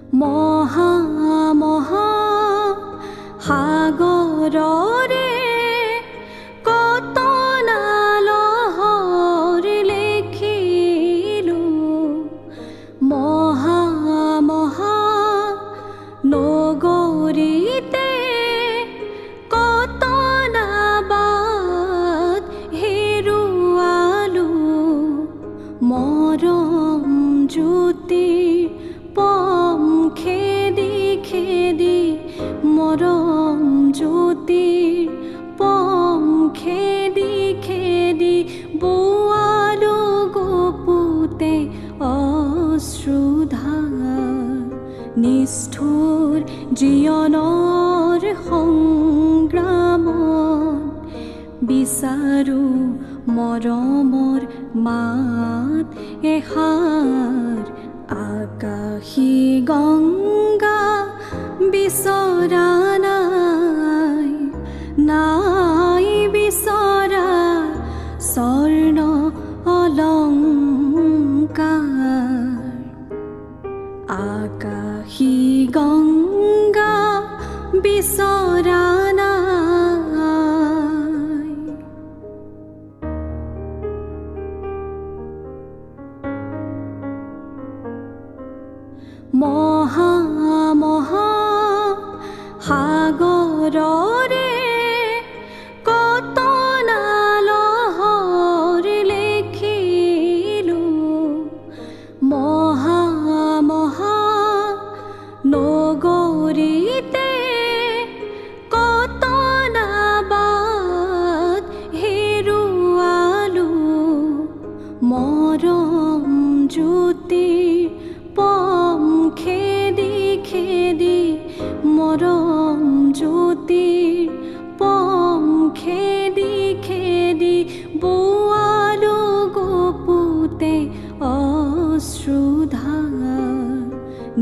মহা মহা সাগৰৰে কত নালহৰ লেখিলো মহা মহা নগৰীতে কত নাবাত হেৰুৱালো মৰম জ্যোতিৰ পম খেদি খেদি মৰম জ্যোতিৰ পম খেদি খেদি বোৱালো গোপুতে অশ্ৰুধাৰ নিষ্ঠুৰ জীৱনৰ সংগ্ৰামত বিচাৰো মৰমৰ মাত এষাৰ আকাশী গংগা বিচৰা নাই নাই বিচৰা স্বৰ্ণ অলংকাৰ আকাশী গংগা বিচৰা নাই মহা মহা সাগৰৰে কত নালহৰ লেখিলো মহা মহা নগৰীতে কত নাবাত হেৰুৱালো মৰম জ্যোতিৰ পম খেদি খেদি মৰম জ্যোতিৰ পম খেদি খেদি বোৱালো গোপুতে অশ্ৰুধাৰ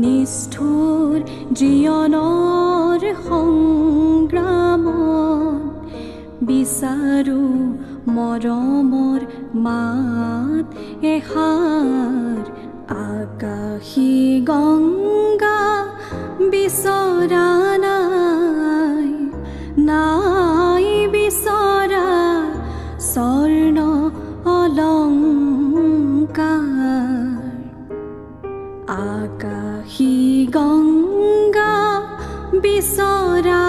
নিষ্ঠুৰ জীৱনৰ সংগ্ৰামত বিচাৰো মৰমৰ মাত এষাৰ আকাশী গংগা বিচৰা নাই নাই বিচৰা স্বৰ্ণ অলংকাৰ আকাশী গংগা বিচৰা